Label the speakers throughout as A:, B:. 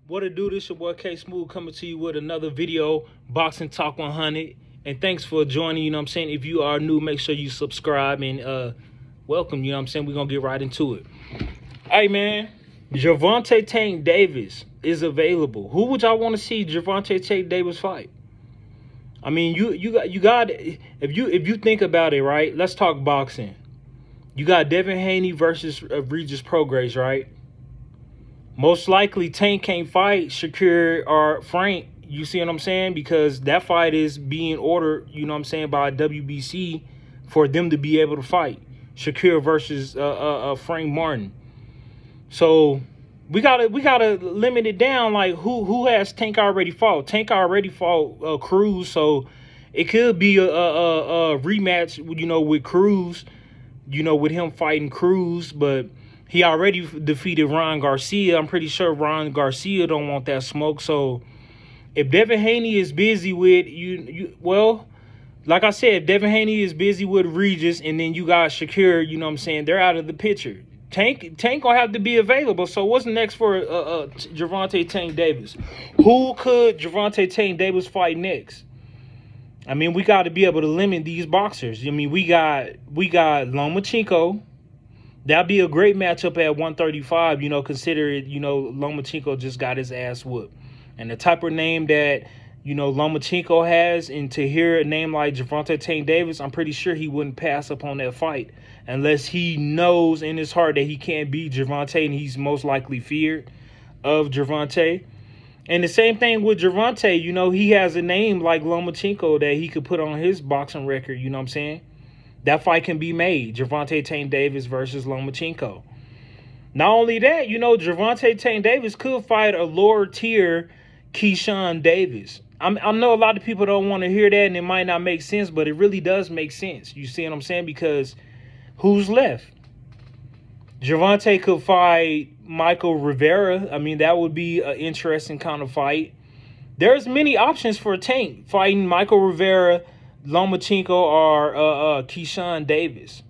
A: What it do? This your boy K Smooth coming to you with another video, Boxing Talk 100. And thanks for joining. You know what I'm saying? If you are new, make sure you subscribe and welcome. You know what I'm saying? We're gonna get right into it. Hey man, Gervonta Tank Davis is available. Who would y'all want to see Gervonta Tank Davis fight? I mean, you got if you think about it, right? Let's talk boxing. You got Devin Haney versus Regis Prograis, right? Most likely Tank can't fight Shakur or Frank. You see what I'm saying? Because that fight is being ordered, you know what I'm saying, by WBC for them to be able to fight. Shakur versus Frank Martin. So we gotta limit it down. Like who has Tank already fought? Tank already fought Cruz, so it could be a rematch, you know, with Cruz, you know, with him fighting Cruz, but he already defeated Ron Garcia. I'm pretty sure Ron Garcia don't want that smoke. So if Devin Haney is busy with well, like I said, if Devin Haney is busy with Regis and then you got Shakur, you know what I'm saying, they're out of the picture. Tank gonna have to be available. So what's next for Gervonta Tank Davis? Who could Gervonta Tank Davis fight next? I mean, we got to be able to limit these boxers. I mean, we got Lomachenko. That'd be a great matchup at 135, you know, consider it, you know, Lomachenko just got his ass whooped. And the type of name that, you know, Lomachenko has, and to hear a name like Gervonta Tank Davis, I'm pretty sure he wouldn't pass up on that fight unless he knows in his heart that he can't beat Gervonta, and he's most likely feared of Gervonta. And the same thing with Gervonta, you know, he has a name like Lomachenko that he could put on his boxing record, you know what I'm saying? That fight can be made. Gervonta Tank Davis versus Lomachenko. Not only that, you know, Gervonta Tank Davis could fight a lower tier Keyshawn Davis. I know a lot of people don't want to hear that and it might not make sense, but it really does make sense. You see what I'm saying? Because who's left? Gervonta could fight Michael Rivera. I mean, that would be an interesting kind of fight. There's many options for Tank fighting Michael Rivera, Lomachenko, or Keyshawn Davis.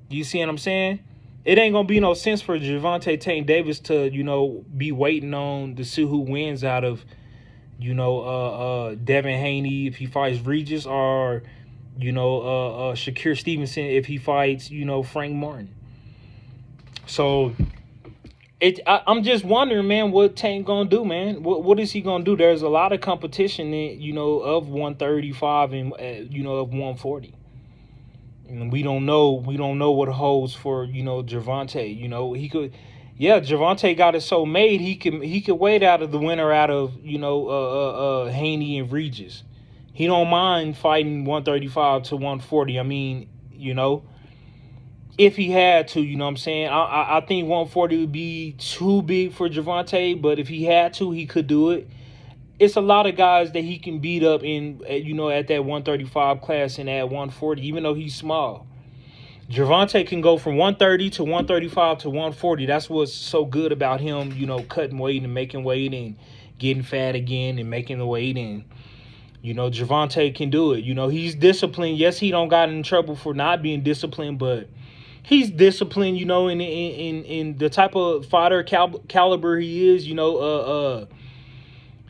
A: You see what I'm saying? It ain't gonna be no sense for Gervonta Tank Davis to, you know, be waiting on to see who wins out of, you know, Devin Haney if he fights Regis, or, you know, Shakur Stevenson if he fights, you know, Frank Martin. So I'm just wondering, man, what Tank gonna do, man? What is he gonna do? There's a lot of competition, you know, of 135 and you know, of 140. And we don't know what holds for, you know, Gervonta. You know, he could, yeah, Gervonta got it so made he could wait out of the winner out of, you know, Haney and Regis. He don't mind fighting 135 to 140. I mean, you know, if he had to, you know what I'm saying? I think 140 would be too big for Gervonta, but if he had to, he could do it. It's a lot of guys that he can beat up in, you know, at that 135 class and at 140, even though he's small. Gervonta can go from 130 to 135 to 140. That's what's so good about him, you know, cutting weight and making weight and getting fat again and making the weight. And, you know, Gervonta can do it. You know, he's disciplined. Yes, he don't got in trouble for not being disciplined, but he's disciplined, you know, in the type of fighter caliber he is, you know,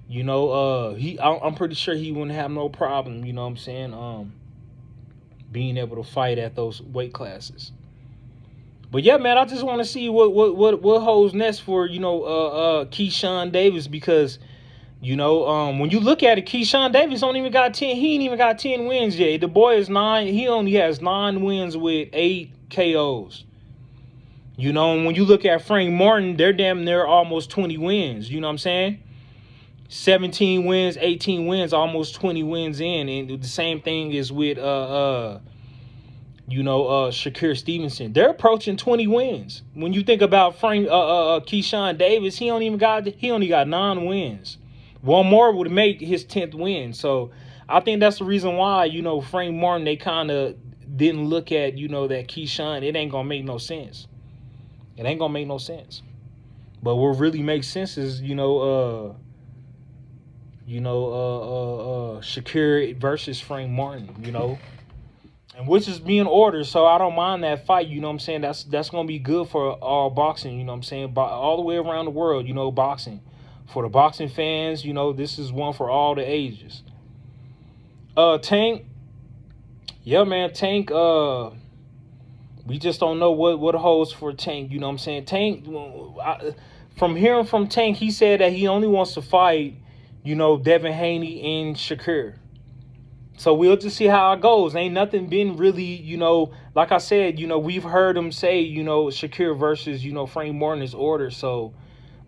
A: I'm pretty sure he wouldn't have no problem, you know what I'm saying, being able to fight at those weight classes. But yeah, man, I just want to see what holds next for, you know, Keyshawn Davis, because, you know, when you look at it, Keyshawn Davis don't even got 10. He ain't even got 10 wins yet. The boy is 9. He only has 9 wins with 8 KOs. You know, and when you look at Frank Martin, they're damn near almost 20 wins. You know what I'm saying? 17 wins, 18 wins, almost 20 wins in. And the same thing is with Shakur Stevenson. They're approaching 20 wins. When you think about Keyshawn Davis, he only got 9 wins. One more would make his 10th win. So I think that's the reason why, you know, Frank Martin, they kind of didn't look at, you know, that Keyshawn. It ain't gonna make no sense. It ain't gonna make no sense. But what really makes sense is, Shakur versus Frank Martin, you know, and which is being ordered. So I don't mind that fight. You know what I'm saying? That's going to be good for all boxing. You know what I'm saying? All the way around the world, you know, boxing. For the boxing fans, you know, this is one for all the ages. Tank, yeah, man, Tank. We just don't know what holds for Tank. You know what I'm saying? Tank. From hearing from Tank, he said that he only wants to fight, you know, Devin Haney and Shakur. So we'll just see how it goes. Ain't nothing been really, you know, like I said, you know, we've heard him say, you know, Shakur versus, you know, Frank Martin is ordered. So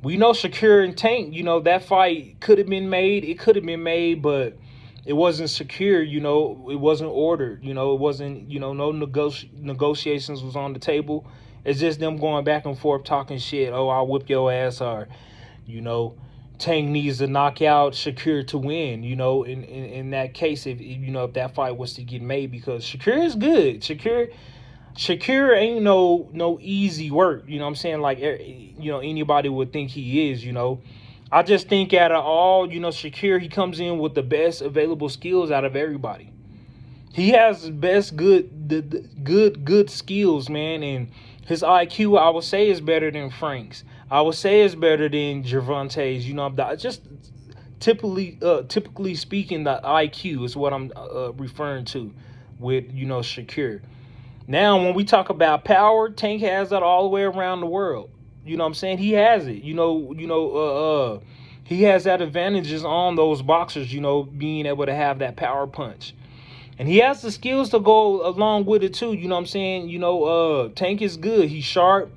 A: we know Shakur and Tank, you know, that fight could have been made. It could have been made, but it wasn't secure, you know, it wasn't ordered, you know, it wasn't, you know, no negotiations was on the table. It's just them going back and forth talking shit. Oh, I'll whip your ass, or, you know, Tank needs to knock out Shakur to win, you know, in that case, if you know, if that fight was to get made, because Shakur is good. Shakur ain't no easy work, you know what I'm saying? Like, you know, anybody would think he is, you know. I just think out of all, you know, Shakur, he comes in with the best available skills out of everybody. He has the best good skills, man, and his IQ, I would say, is better than Frank's. I would say it's better than Gervonta's. You know, just typically speaking, the IQ is what I'm referring to with, you know, Shakur. Now, when we talk about power, Tank has that all the way around the world. You know what I'm saying? He has it. He has that advantages on those boxers, you know, being able to have that power punch. And he has the skills to go along with it too. You know what I'm saying? You know, Tank is good. He's sharp.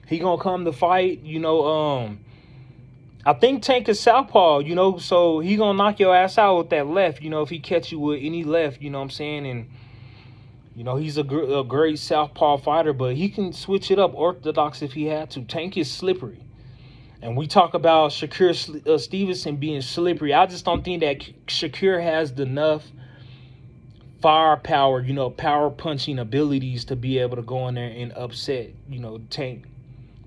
A: He gonna come to fight. You know, I think Tank is southpaw, you know, so he gonna knock your ass out with that left, you know, if he catch you with any left, you know what I'm saying? And, you know, he's a great southpaw fighter, but he can switch it up orthodox if he had to. Tank is slippery. And we talk about Shakur Stevenson being slippery. I just don't think that Shakur has enough firepower, you know, power punching abilities to be able to go in there and upset, you know, Tank.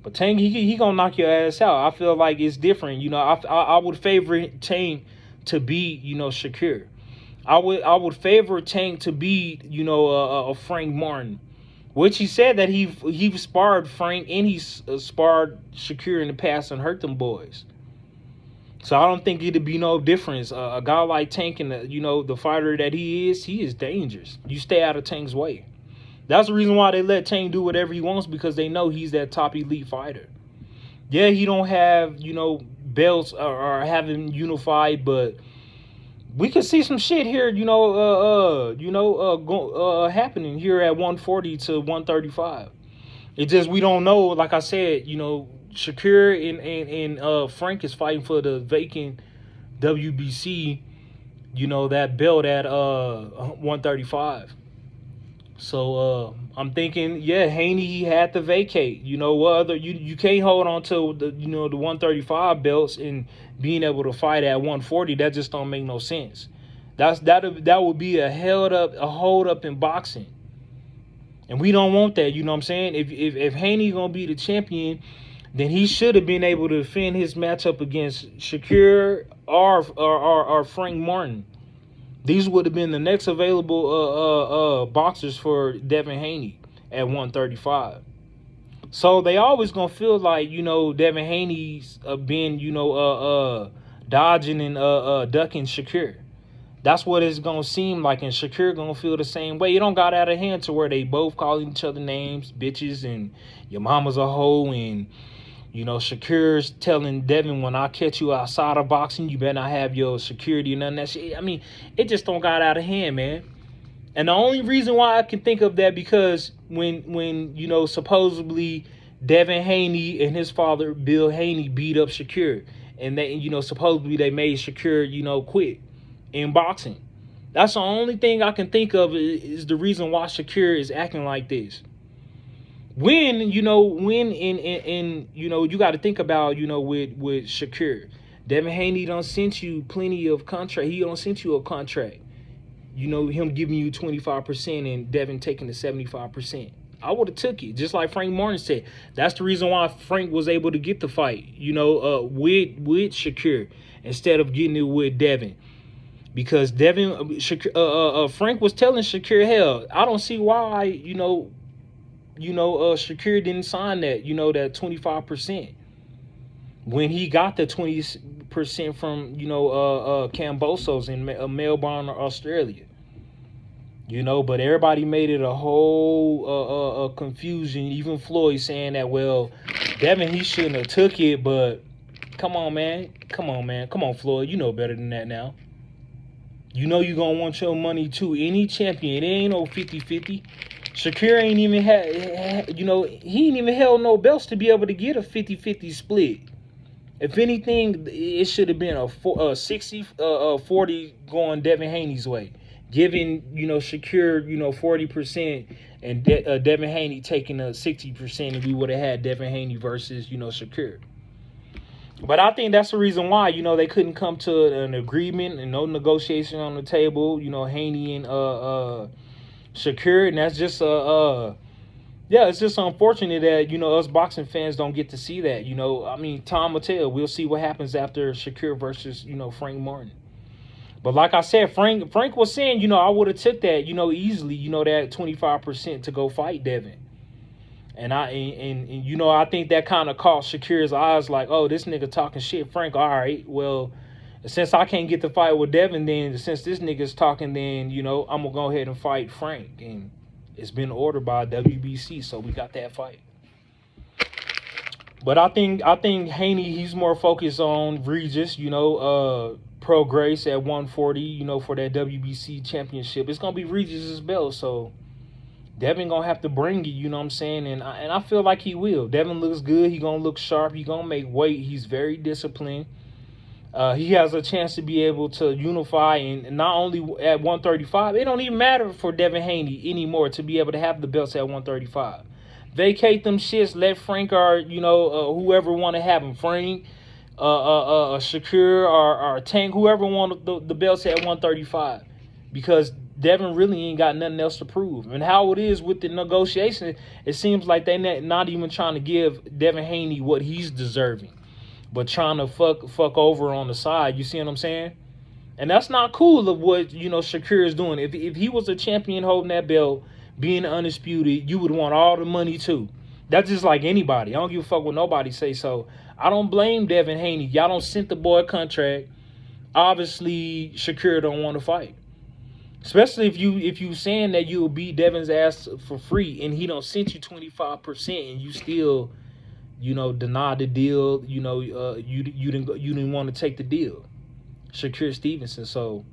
A: But Tank, he gonna knock your ass out. I feel like it's different. You know, I would favor Tank to beat, you know, Shakur. I would favor Tank to beat, you know, a Frank Martin, which he said that he sparred Frank and he sparred Shakur in the past and hurt them boys. So I don't think it'd be no difference. A guy like Tank and you know, the fighter that he is dangerous. You stay out of Tank's way. That's the reason why they let Tank do whatever he wants, because they know he's that top elite fighter. Yeah, he don't have, you know, belts or have him unified, but we could see some shit here, you know, happening here at 140 to 135. It just, we don't know. Like I said, you know, Shakur and Frank is fighting for the vacant WBC, you know, that belt at 135. So I'm thinking, yeah, Haney, he had to vacate. You know, what other, you can't hold on to the, you know, the 135 belts and being able to fight at 140. That just don't make no sense. That would be a hold up in boxing. And we don't want that, you know what I'm saying? If Haney gonna be the champion, then he should have been able to defend his matchup against Shakur or Frank Martin. These would have been the next available boxers for Devin Haney at 135. So they always gonna feel like, you know, Devin Haney's been, you know, dodging and ducking Shakur. That's what it's gonna seem like, and Shakur gonna feel the same way. It don't got out of hand to where they both calling each other names, bitches, and your mama's a hoe, and, you know, Shakur's telling Devin, when I catch you outside of boxing, you better not have your security and none of that shit. I mean, it just don't got out of hand, man. And the only reason why I can think of that, because when you know, supposedly Devin Haney and his father, Bill Haney, beat up Shakur. And they, you know, supposedly they made Shakur, you know, quit in boxing. That's the only thing I can think of is the reason why Shakur is acting like this. When you know, in you know, you got to think about, you know, with Shakur, Devin Haney done sent you plenty of contract. He done sent you a contract. You know, him giving you 25% and Devin taking the 75%. I would have took it, just like Frank Martin said. That's the reason why Frank was able to get the fight, you know, with Shakur instead of getting it with Devin. Because Frank was telling Shakur, hell, I don't see why, you know, Shakur didn't sign that, you know, that 25%. When he got the 20, 40% from, Cambosos in Melbourne, Australia. But everybody made it a whole confusion. Even Floyd saying that, well, Devin, he shouldn't have took it, but come on, man. Come on, Floyd. You know better than that now. You know you're going to want your money too. Any champion, it ain't no 50-50. Shakur ain't even had, he ain't even held no belts to be able to get a 50-50 split. If anything, it should have been a 60-40 going Devin Haney's way. Giving, Shakur, 40% and Devin Haney taking a 60%, and we would have had Devin Haney versus, Shakur. But I think that's the reason why, they couldn't come to an agreement and no negotiation on the table, Haney and Shakur. And that's just, it's just unfortunate that, us boxing fans don't get to see that. Time will tell. We'll see what happens after Shakur versus, Frank Martin. But like I said, Frank was saying, I would have took that, easily, that 25% to go fight Devin. And I think that kind of caught Shakur's eyes like, oh, this nigga talking shit. Frank, all right, well, since I can't get the fight with Devin, then since this nigga's talking, then, I'm going to go ahead and fight Frank. And it's been ordered by WBC, so we got that fight. But I think Haney, he's more focused on Regis, Pro Grace at 140, for that WBC championship. It's going to be Regis's belt, so Devin going to have to bring it, you know what I'm saying? And I feel like he will. Devin looks good. He going to look sharp. He going to make weight. He's very disciplined. He has a chance to be able to unify, and not only at 135. It don't even matter for Devin Haney anymore to be able to have the belts at 135. Vacate them shits. Let Frank or, whoever want to have him. Frank, Shakur or Tank, whoever want the belts at 135, because Devin really ain't got nothing else to prove. And how it is with the negotiation, it seems like they not even trying to give Devin Haney what he's deserving, but trying to fuck over on the side. You see what I'm saying? And that's not cool of what, Shakur is doing. If he was a champion holding that belt, being undisputed, you would want all the money too. That's just like anybody. I don't give a fuck what nobody say. So I don't blame Devin Haney. Y'all don't send the boy a contract. Obviously, Shakur don't want to fight. Especially if you saying that you'll beat Devin's ass for free and he don't send you 25% and you still, deny the deal. You didn't want to take the deal. Shakur Stevenson. So,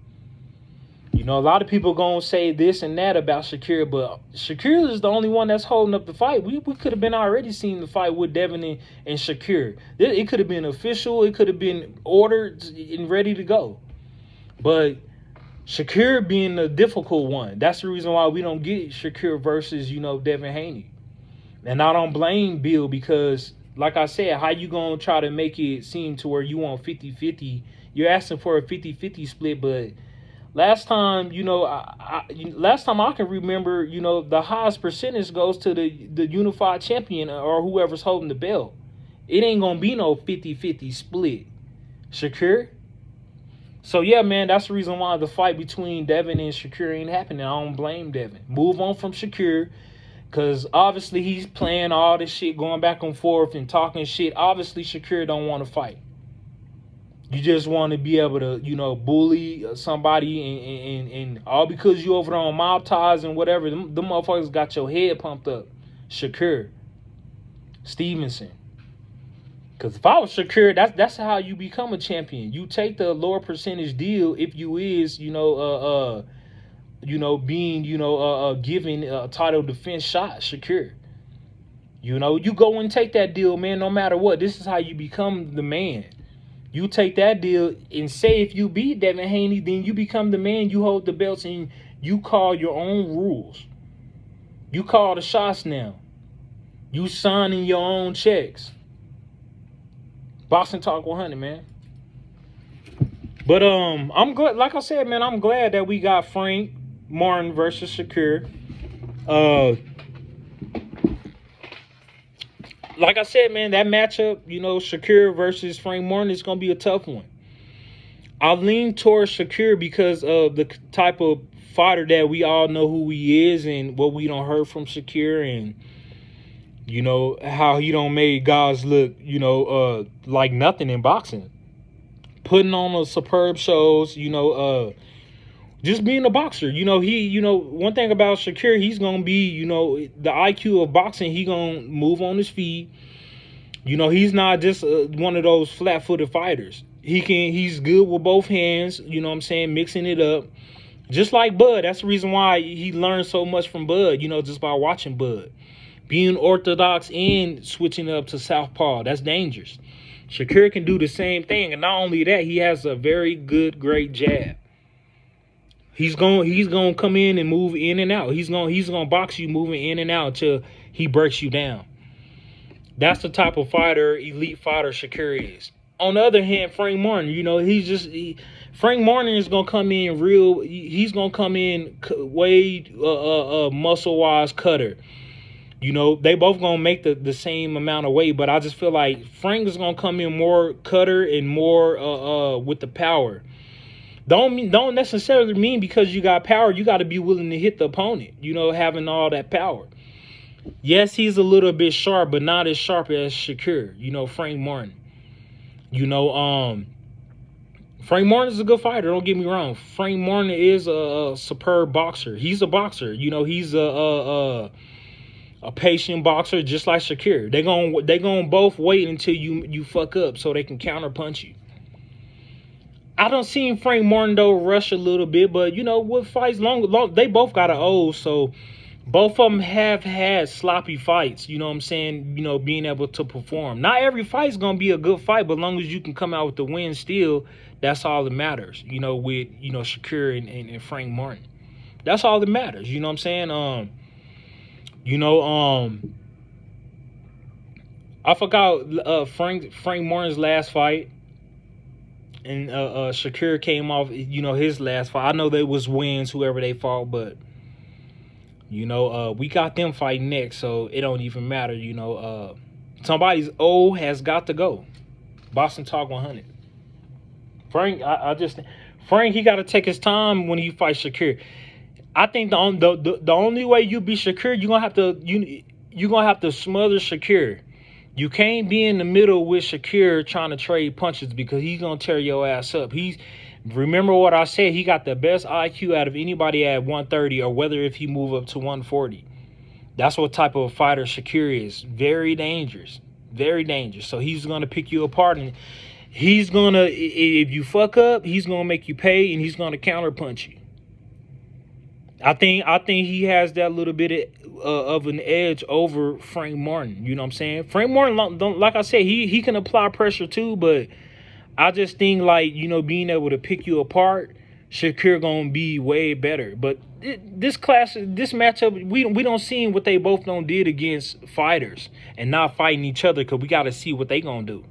A: a lot of people gonna say this and that about Shakur, but Shakur is the only one that's holding up the fight. We could have been already seen the fight with Devin and Shakur. It could have been official. It could have been ordered and ready to go. But Shakur being the difficult one, that's the reason why we don't get Shakur versus, Devin Haney. And I don't blame Bill because, like I said, how you gonna try to make it seem to where you want 50-50? You're asking for a 50-50 split, but last time, last time I can remember, the highest percentage goes to the unified champion or whoever's holding the belt. It ain't going to be no 50-50 split. Shakur? So, yeah, man, that's the reason why the fight between Devin and Shakur ain't happening. I don't blame Devin. Move on from Shakur, because obviously he's playing all this shit, going back and forth and talking shit. Obviously, Shakur don't want to fight. You just want to be able to, bully somebody and all because you over there on Mob Ties and whatever. Them motherfuckers got your head pumped up. Shakur Stevenson. Because if I was Shakur, that's how you become a champion. You take the lower percentage deal if you is, being, giving a title defense shot. Shakur. You go and take that deal, man, no matter what. This is how you become the man. You take that deal and say if you beat Devin Haney, then you become the man. You hold the belts and you call your own rules. You call the shots now. You signing your own checks. Boxing Talk 100, man. But I'm glad, like I said, man, I'm glad that we got Frank Martin versus Shakur. Like I said, man, that matchup, Shakur versus Frank Martin is going to be a tough one. I lean towards Shakur because of the type of fighter that we all know who he is and what we don't heard from Shakur and, how he don't make guys look, like nothing in boxing. putting on a superb shows, just being a boxer. One thing about Shakur, he's gonna be, the IQ of boxing. He gonna move on his feet. He's not just one of those flat-footed fighters. He's good with both hands. Mixing it up, just like Bud. That's the reason why he learned so much from Bud. Just by watching Bud, being orthodox and switching up to southpaw. That's dangerous. Shakur can do the same thing, and not only that, he has a very great jab. He's gonna come in and move in and out. He's gonna box you moving in and out until he breaks you down. That's the type of elite fighter Shakur is. On the other hand, Frank Martin, Frank Martin is gonna come in real. He's gonna come in way muscle wise cutter. They both gonna make the same amount of weight, but I just feel like Frank is gonna come in more cutter and more with the power. Don't necessarily mean because you got power, you got to be willing to hit the opponent, having all that power. Yes, he's a little bit sharp, but not as sharp as Shakur, Frank Martin. Frank Martin is a good fighter, don't get me wrong. Frank Martin is a superb boxer. He's a boxer. He's a patient boxer, just like Shakur. They gonna both wait until you fuck up so they can counter punch you. I don't see Frank Martin though rush a little bit, but what fights long they both got an O, so both of them have had sloppy fights. Being able to perform. Not every fight's gonna be a good fight, but as long as you can come out with the win still, that's all that matters. With Shakur and Frank Martin, that's all that matters. You know what I'm saying? I forgot Frank Martin's last fight. And Shakur came off, his last fight. I know they was wins, whoever they fought, but we got them fighting next, so it don't even matter. Somebody's O has got to go. BoxingTalk 100. Frank, Frank, he got to take his time when he fights Shakur. I think the only way you beat Shakur, you're gonna have to smother Shakur. You can't be in the middle with Shakur trying to trade punches because he's going to tear your ass up. Remember what I said, he got the best IQ out of anybody at 130 or whether if he move up to 140. That's what type of fighter Shakur is. Very dangerous. Very dangerous. So he's going to pick you apart, and he's going to, if you fuck up, he's going to make you pay, and he's going to counter punch you. I think he has that little bit of an edge over Frank Martin. You know what I'm saying? Frank Martin, like I said, he can apply pressure too, but I just think being able to pick you apart, Shakur gonna be way better. But this matchup, we don't see what they both did against fighters and not fighting each other because we got to see what they gonna do.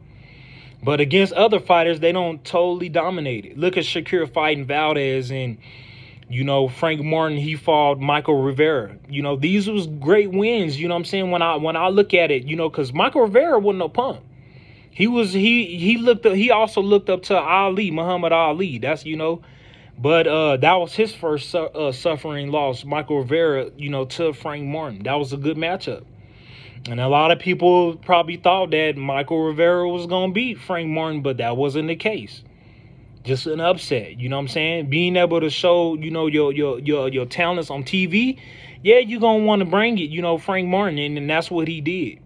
A: But against other fighters, they don't totally dominate it. Look at Shakur fighting Valdez and. Frank Martin, he fought Michael Rivera. These was great wins. You know what I'm saying? When I look at it, because Michael Rivera wasn't no punk. He also looked up to Ali, Muhammad Ali. That's but that was his first suffering loss. Michael Rivera, to Frank Martin. That was a good matchup. And a lot of people probably thought that Michael Rivera was gonna beat Frank Martin, but that wasn't the case. Just an upset, you know what I'm saying? Being able to show, your talents on TV, yeah, you're going to want to bring it, Frank Martin, and that's what he did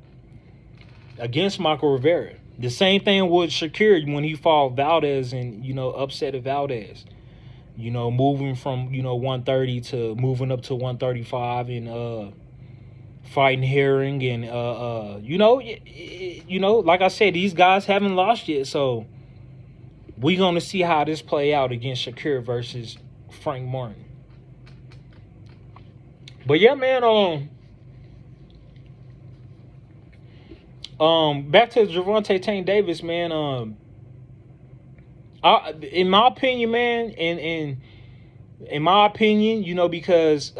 A: against Michael Rivera. The same thing with Shakur when he fought Valdez and, upset Valdez. Moving from, 130 to moving up to 135 and fighting Herring and, like I said, these guys haven't lost yet, so... We're going to see how this play out against Shakur versus Frank Martin. But yeah, man, back to Gervonta Tank Davis, man. In my opinion, man, in my opinion, because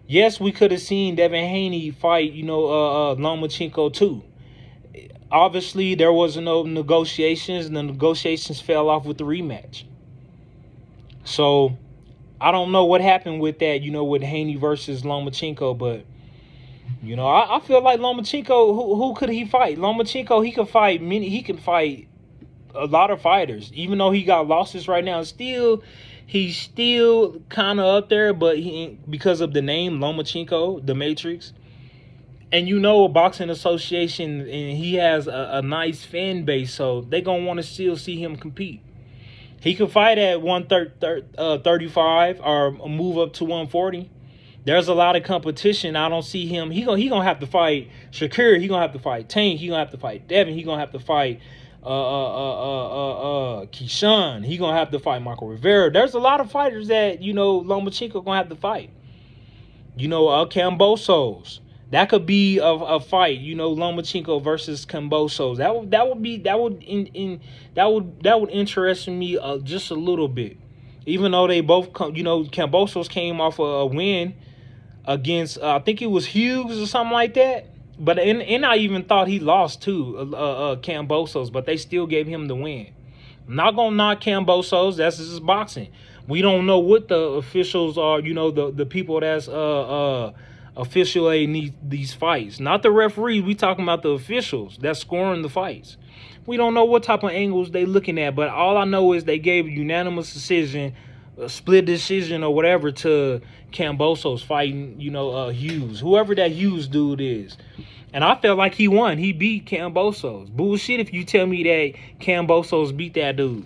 A: yes, we could have seen Devin Haney fight, Lomachenko too. Obviously, there was no negotiations, and the negotiations fell off with the rematch. So, I don't know what happened with that, with Haney versus Lomachenko, but, I feel like Lomachenko, who could he fight? Lomachenko, he can fight a lot of fighters. Even though he got losses right now, he's still kind of up there, but because of the name Lomachenko, the Matrix. And boxing association, and he has a nice fan base, so they gonna want to still see him compete. He could fight at 135 or move up to 140. There's a lot of competition. I don't see him. He gonna have to fight Shakur. He gonna have to fight Tank. He gonna have to fight Devin. He gonna have to fight Keyshawn. He gonna have to fight Marco Rivera. There's a lot of fighters that Lomachenko gonna have to fight. Cambosos. That could be a fight, Lomachenko versus Cambosos. That would interest me just a little bit. Even though they both Cambosos came off a win against I think it was Hughes or something like that. But and I even thought he lost too, Cambosos, but they still gave him the win. I'm not gonna knock Cambosos. That's just boxing. We don't know what the officials are. The people that's officiating these fights, not the referees. We talking about the officials that's scoring the fights. We don't know what type of angles they looking at, but all I know is they gave a unanimous decision, a split decision or whatever to Cambosos fighting, Hughes, whoever that Hughes dude is. And I felt like he won. He beat Cambosos. Bullshit if you tell me that Cambosos beat that dude.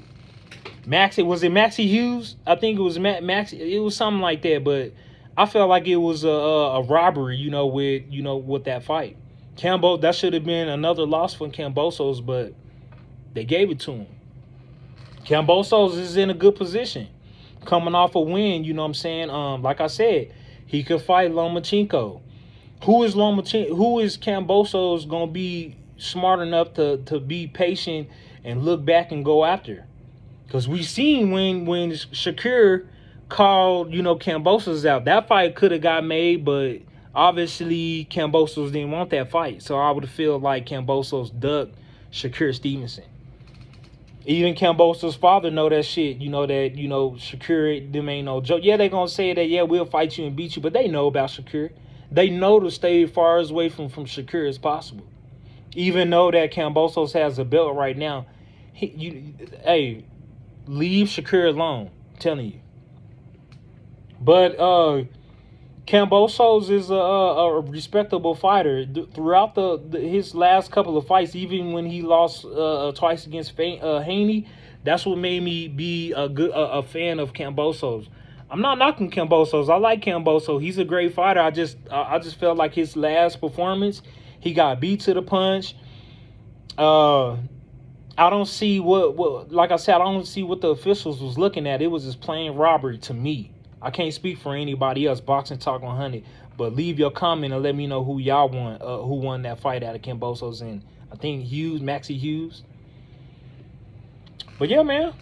A: Was it Maxie Hughes? I think it was Max. It was something like that, but I felt like it was a robbery, with that fight. That should have been another loss for Cambosos, but they gave it to him. Cambosos is in a good position, coming off a win. You know what I'm saying? Like I said, he could fight Lomachenko. Who is Cambosos gonna be smart enough to be patient and look back and go after? Because we seen when Shakur called, Cambosos out. That fight could have got made, but obviously Cambosos didn't want that fight. So I would feel like Cambosos ducked Shakur Stevenson. Even Cambosos' father know that shit. Shakur, them ain't no joke. Yeah, they gonna say that, yeah, we'll fight you and beat you, but they know about Shakur. They know to stay as far away from Shakur as possible. Even though that Cambosos has a belt right now, leave Shakur alone. I'm telling you. But Cambosos is a respectable fighter. Throughout his last couple of fights, even when he lost twice against Haney, that's what made me be a fan of Cambosos. I'm not knocking Cambosos. I like Cambosos. He's a great fighter. I just felt like his last performance, he got beat to the punch. I don't see like I said, I don't see what the officials was looking at. It was just plain robbery to me. I can't speak for anybody else. Boxing Talk 100, but leave your comment and let me know who y'all want. Who won that fight out of Cambosos and I think Maxie Hughes. But yeah, man.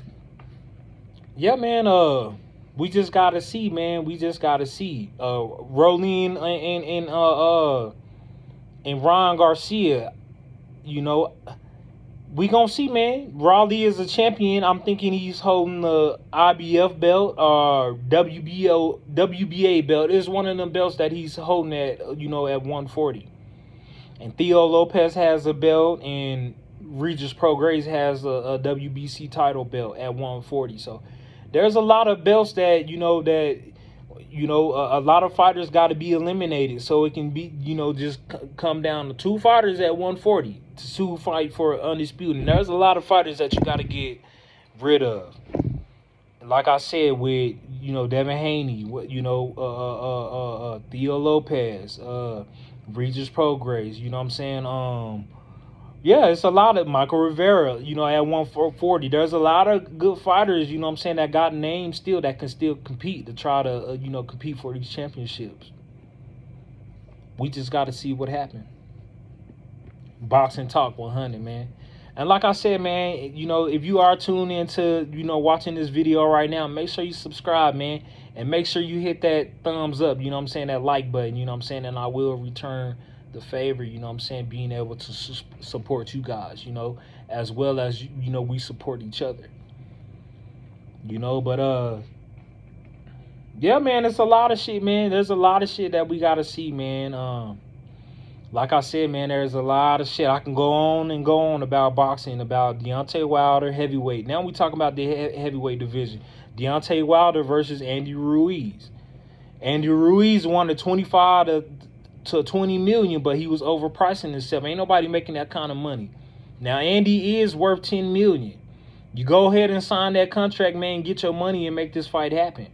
A: We just gotta see, man. We just gotta see. Rolene and Ron Garcia. We gonna see, man. Raleigh is a champion. I'm thinking he's holding the IBF belt or WBA belt. It's one of them belts that he's holding at 140. And Theo Lopez has a belt, and Regis Prograis has a WBC title belt at 140. So there's a lot of belts that a lot of fighters got to be eliminated, so it can be just come down to two fighters at 140 to fight for undisputed. And there's a lot of fighters that you got to get rid of. Like I said, with Devin Haney, Theo Lopez, Regis Prograis, you know what I'm saying? Yeah, it's a lot of Michael Rivera, at 140. There's a lot of good fighters, that got names still that can still compete to try to, compete for these championships. We just got to see what happened. Boxing Talk 100, man. And like I said, man, if you are tuned into, watching this video right now, make sure you subscribe, man. And make sure you hit that thumbs up, that like button, and I will return the favor, being able to support you guys, as well as, we support each other. But, yeah, man, it's a lot of shit, man. There's a lot of shit that we got to see, man. Like I said, man, there's a lot of shit I can go on and go on about boxing, about Deontay Wilder heavyweight. Now we talking about the heavyweight division. Deontay Wilder versus Andy Ruiz. Andy Ruiz wanted 25 to 20 million, but he was overpricing himself. Ain't nobody making that kind of money. Now Andy is worth 10 million. You go ahead and sign that contract, man, get your money and make this fight happen.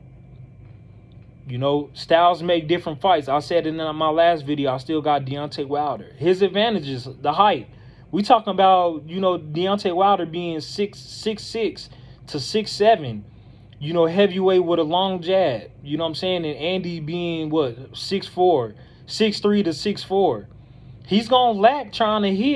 A: You know, styles make different fights. I said in my last video, I still got Deontay Wilder. His advantages, the height. We talking about, you know, Deontay Wilder being 6'6" to 6'7", you know, heavyweight with a long jab. You know what I'm saying? And Andy being, what, 6'4", 6'3" to 6'4". He's going to lack trying to hit.